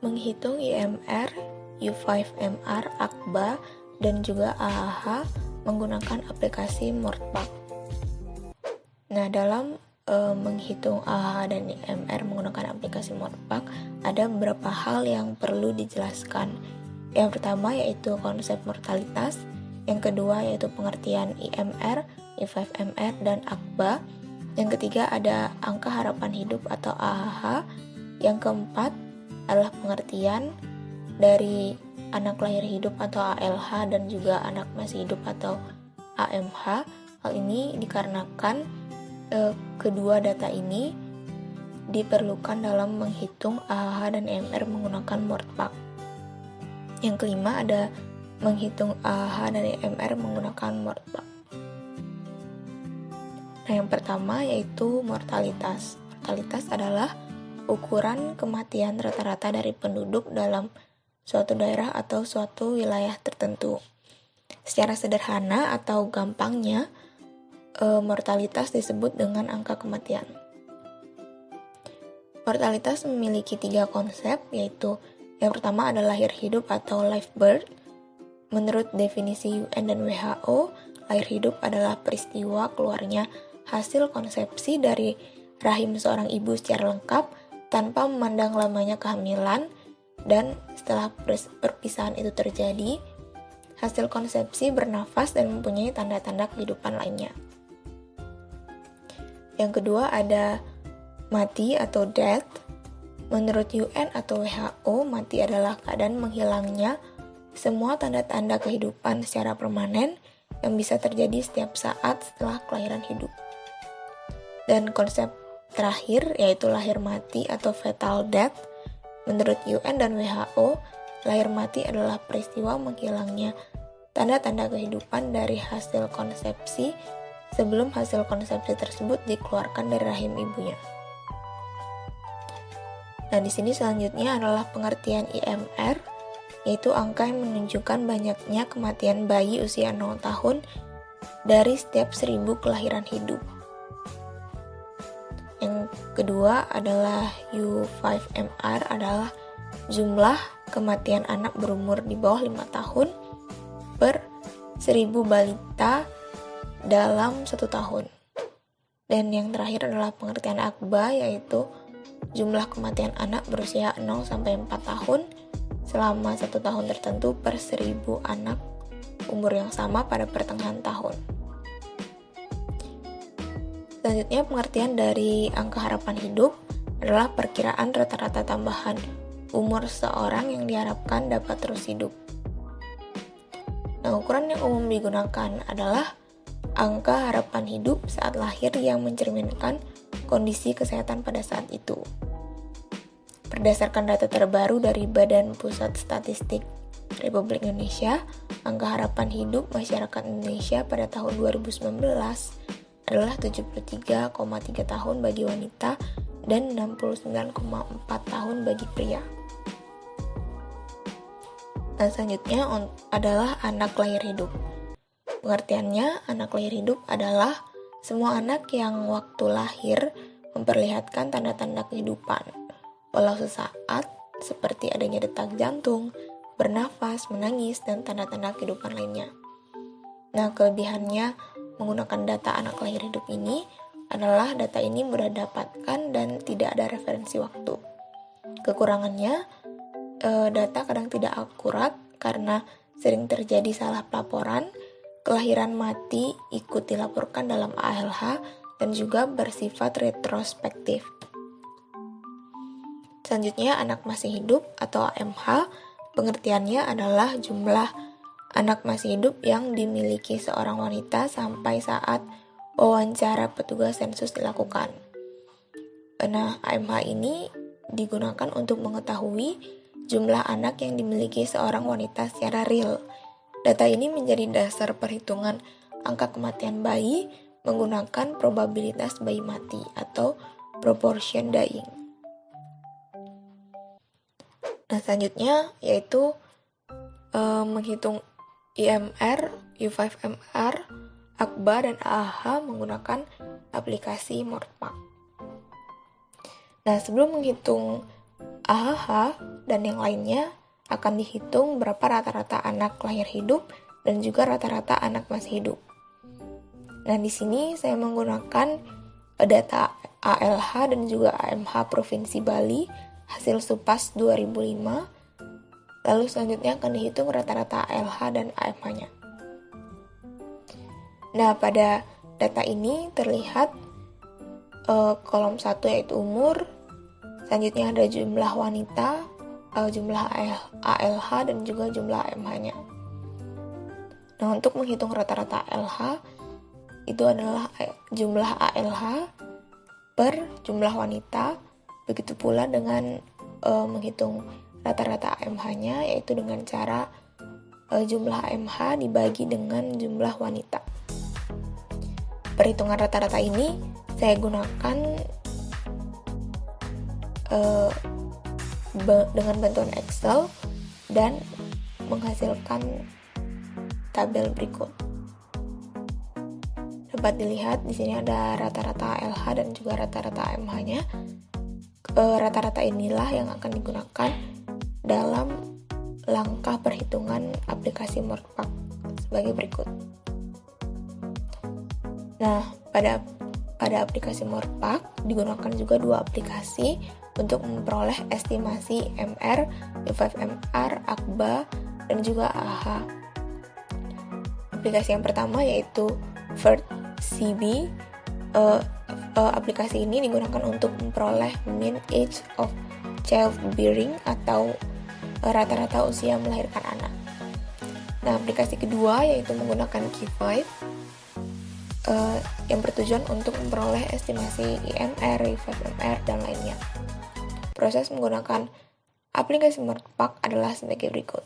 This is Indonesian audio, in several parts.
menghitung IMR, U5MR, AKBA, dan juga AHH menggunakan aplikasi Mortbag. Nah, dalam menghitung AHH dan IMR menggunakan aplikasi Mortbag, ada beberapa hal yang perlu dijelaskan. Yang pertama yaitu konsep mortalitas, yang kedua yaitu pengertian IMR, U5MR, dan AKBA, yang ketiga ada angka harapan hidup atau AHH, yang keempat adalah pengertian dari anak lahir hidup atau ALH dan juga anak masih hidup atau AMH. Hal ini dikarenakan kedua data ini diperlukan dalam menghitung AHH dan IMR menggunakan Mortbag. Yang kelima ada menghitung AHH dan IMR menggunakan Mortbag. Nah, yang pertama yaitu mortalitas. Mortalitas adalah ukuran kematian rata-rata dari penduduk dalam suatu daerah atau suatu wilayah tertentu. Secara sederhana atau gampangnya, mortalitas disebut dengan angka kematian. Mortalitas memiliki 3 konsep, yaitu yang pertama adalah lahir hidup atau live birth. Menurut definisi UN dan WHO, lahir hidup adalah peristiwa keluarnya hasil konsepsi dari rahim seorang ibu secara lengkap tanpa memandang lamanya kehamilan, dan setelah perpisahan itu terjadi, hasil konsepsi bernafas dan mempunyai tanda-tanda kehidupan lainnya. Yang kedua ada mati atau death. Menurut UN atau WHO, mati adalah keadaan menghilangnya semua tanda-tanda kehidupan secara permanen yang bisa terjadi setiap saat setelah kelahiran hidup. Dan konsep terakhir yaitu lahir mati atau fetal death. Menurut UN dan WHO, lahir mati adalah peristiwa menghilangnya tanda-tanda kehidupan dari hasil konsepsi sebelum hasil konsepsi tersebut dikeluarkan dari rahim ibunya. Nah, di sini selanjutnya adalah pengertian IMR, yaitu angka yang menunjukkan banyaknya kematian bayi usia 0 tahun dari setiap 1000 kelahiran hidup. Yang kedua adalah U5MR, adalah jumlah kematian anak berumur di bawah 5 tahun per 1000 balita dalam 1 tahun. Dan yang terakhir adalah pengertian AKBA, yaitu jumlah kematian anak berusia 0-4 tahun selama 1 tahun tertentu per 1000 anak umur yang sama pada pertengahan tahun. Selanjutnya, pengertian dari angka harapan hidup adalah perkiraan rata-rata tambahan umur seseorang yang diharapkan dapat terus hidup. Nah, ukuran yang umum digunakan adalah angka harapan hidup saat lahir yang mencerminkan kondisi kesehatan pada saat itu. Berdasarkan data terbaru dari Badan Pusat Statistik Republik Indonesia, angka harapan hidup masyarakat Indonesia pada tahun 2019 adalah 73,3 tahun bagi wanita dan 69,4 tahun bagi pria. Dan selanjutnya adalah anak lahir hidup. Pengertiannya, anak lahir hidup adalah semua anak yang waktu lahir memperlihatkan tanda-tanda kehidupan, walau sesaat, seperti adanya detak jantung, bernafas, menangis, dan tanda-tanda kehidupan lainnya. Nah, kelebihannya menggunakan data anak lahir hidup ini adalah data ini mudah didapatkan dan tidak ada referensi waktu. Kekurangannya, data kadang tidak akurat karena sering terjadi salah pelaporan, kelahiran mati ikut dilaporkan dalam ALH, dan juga bersifat retrospektif. Selanjutnya, anak masih hidup atau AMH, pengertiannya adalah jumlah anak masih hidup yang dimiliki seorang wanita sampai saat wawancara petugas sensus dilakukan. Nah, AMH ini digunakan untuk mengetahui jumlah anak yang dimiliki seorang wanita secara real. Data ini menjadi dasar perhitungan angka kematian bayi menggunakan probabilitas bayi mati atau proportion dying. Nah, selanjutnya yaitu menghitung IMR, U5MR, AKBA, dan AHH menggunakan aplikasi Mortbag. Nah, sebelum menghitung AHH dan yang lainnya akan dihitung berapa rata-rata anak lahir hidup dan juga rata-rata anak masih hidup. Nah, di sini saya menggunakan data ALH dan juga AMH Provinsi Bali hasil SUPAS 2005. Lalu selanjutnya akan dihitung rata-rata ALH dan AMH-nya. Nah, pada data ini terlihat kolom 1 yaitu umur, selanjutnya ada jumlah wanita, jumlah ALH dan juga jumlah AMH-nya. Nah, untuk menghitung rata-rata ALH itu adalah jumlah ALH per jumlah wanita, begitu pula dengan menghitung rata-rata AMH-nya, yaitu dengan cara jumlah AMH dibagi dengan jumlah wanita. Perhitungan rata-rata ini saya gunakan dengan bantuan Excel dan menghasilkan tabel berikut. Dapat dilihat di sini ada rata-rata ALH dan juga rata-rata AMH-nya. Rata-rata inilah yang akan digunakan dalam langkah perhitungan aplikasi Mortpac sebagai berikut. Nah, pada aplikasi Mortpac digunakan juga dua aplikasi untuk memperoleh estimasi MR, U5MR, AKBA, dan juga AHA. Aplikasi yang pertama yaitu VertCB. Aplikasi ini digunakan untuk memperoleh mean age of childbearing atau rata-rata usia melahirkan anak. Nah, aplikasi kedua yaitu menggunakan Key5 yang bertujuan untuk memperoleh estimasi IMR, U5MR, dan lainnya. Proses menggunakan aplikasi Mortpac adalah sebagai berikut.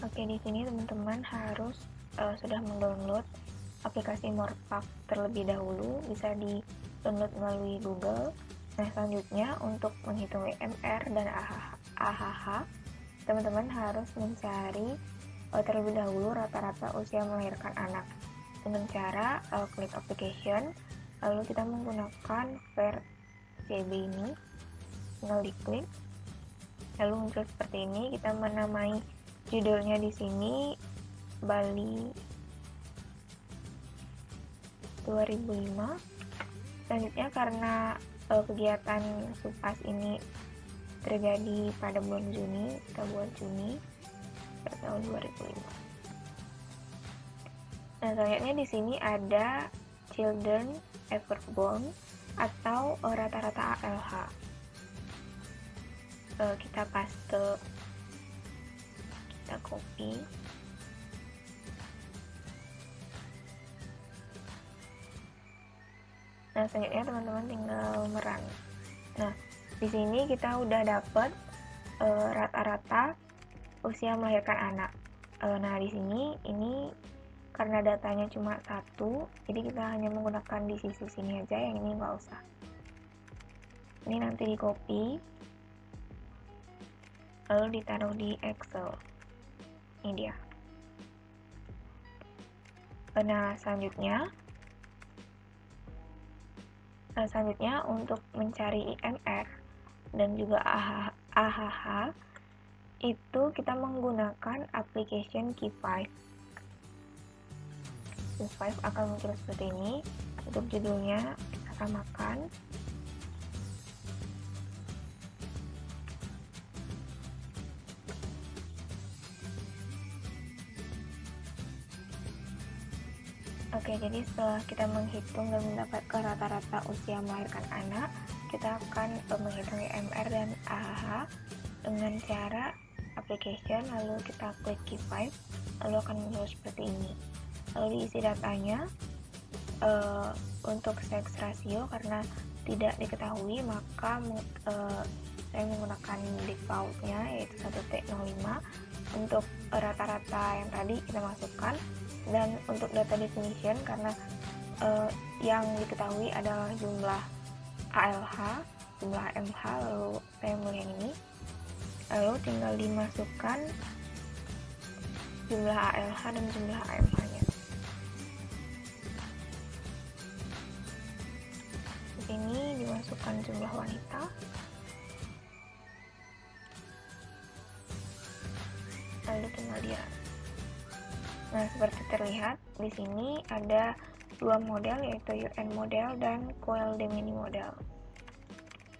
Oke, di sini teman-teman harus sudah mendownload aplikasi Mortpac terlebih dahulu, bisa di-download melalui Google. Nah, selanjutnya untuk menghitung IMR dan AHH, teman-teman harus mencari terlebih dahulu rata-rata usia melahirkan anak dengan cara klik application, lalu kita menggunakan VertCB ini, tinggal diklik, lalu muncul seperti ini. Kita menamai judulnya di sini Bali 2005. Selanjutnya karena kegiatan SUPAS ini terjadi pada bulan Juni, kita buat Juni tahun 2005. Nah, selanjutnya di sini ada children ever born atau rata-rata ALH. Kita paste, kita copy. Nah, selanjutnya teman-teman tinggal merun. Nah, di sini kita udah dapat rata-rata usia melahirkan anak. Nah, di sini ini karena datanya cuma satu, jadi kita hanya menggunakan di sisi sini aja, yang ini nggak usah. Ini nanti di copy, lalu ditaruh di Excel. Ini dia. Nah, selanjutnya untuk mencari IMR dan juga AHH itu kita menggunakan application Key5. Key5 akan muncul seperti ini. Untuk judulnya kita samakan. Oke, jadi setelah kita menghitung dan mendapatkan rata-rata usia melahirkan anak, kita akan menghitung IMR dan AHH dengan cara application, lalu kita klik Key5, lalu akan muncul seperti ini. Lalu diisi datanya. Untuk sex ratio karena tidak diketahui, maka saya menggunakan defaultnya yaitu 1:05. Untuk rata-rata yang tadi kita masukkan, dan untuk data definition karena yang diketahui adalah jumlah ALH, jumlah MH, lalu saya memilih yang ini, lalu tinggal dimasukkan jumlah ALH dan jumlah AMH-nya. Di sini dimasukkan lalu tinggal dia. Nah, seperti terlihat di sini ada dua model, yaitu UN model dan Coil Gemini model.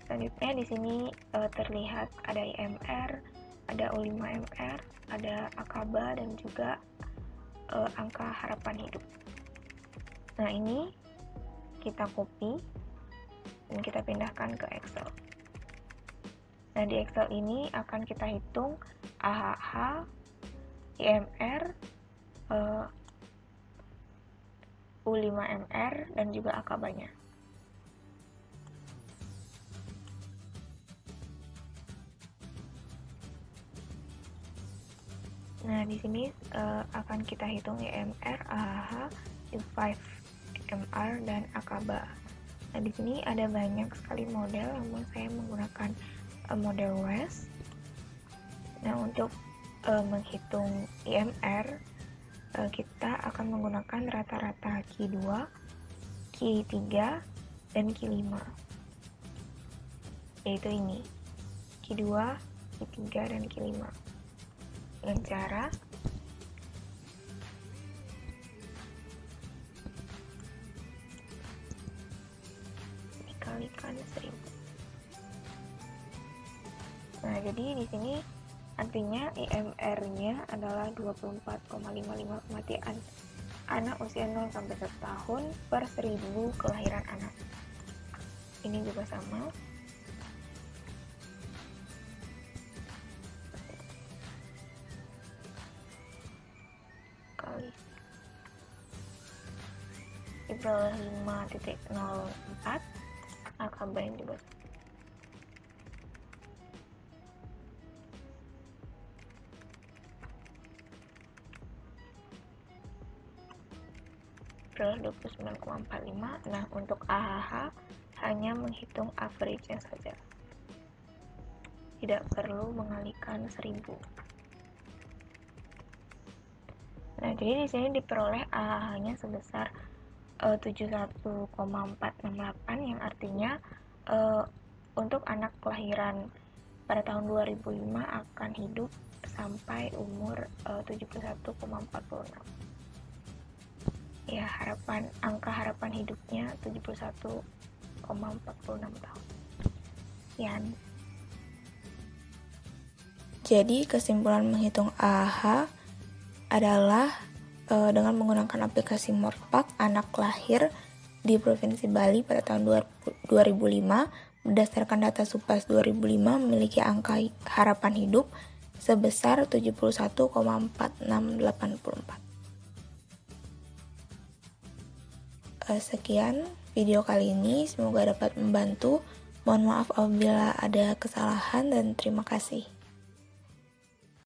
Selanjutnya di sini terlihat ada IMR, ada U5MR, ada Aqaba, dan juga angka harapan hidup. Nah, ini kita copy dan kita pindahkan ke Excel. Nah, di Excel ini akan kita hitung AHH, IMR, U5MR, dan juga Aqabanya. Nah, di sini akan kita hitung IMR, AHH, U5MR, dan Aqaba. Nah, di sini ada banyak sekali model, namun saya menggunakan model WES. Nah, untuk menghitung IMR, kita akan menggunakan rata-rata Q2, Q3, dan Q5, yaitu ini, Q2, Q3, dan Q5, dengan cara dikalikan 1000. Nah, jadi di sini artinya IMR-nya adalah 24,55 kematian anak usia 0 sampai 1 tahun per 1000 kelahiran anak. Ini juga sama. Kali diperoleh 5.04, Aqaba yang juga diperoleh 29,45. Nah, untuk AHH hanya menghitung average-nya saja, tidak perlu mengalikan 1000. Nah, jadi di sini diperoleh AHH-nya sebesar 71,468, yang artinya untuk anak kelahiran pada tahun 2005 akan hidup sampai umur 71,46. Ya, angka harapan hidupnya 71,46 tahun. Sekian. Jadi kesimpulan menghitung AHH adalah dengan menggunakan aplikasi Mortpac, anak lahir di Provinsi Bali pada tahun 2005 berdasarkan data Supas 2005 memiliki angka harapan hidup sebesar 71,4684. Sekian video kali ini, semoga dapat membantu. Mohon maaf apabila ada kesalahan dan terima kasih.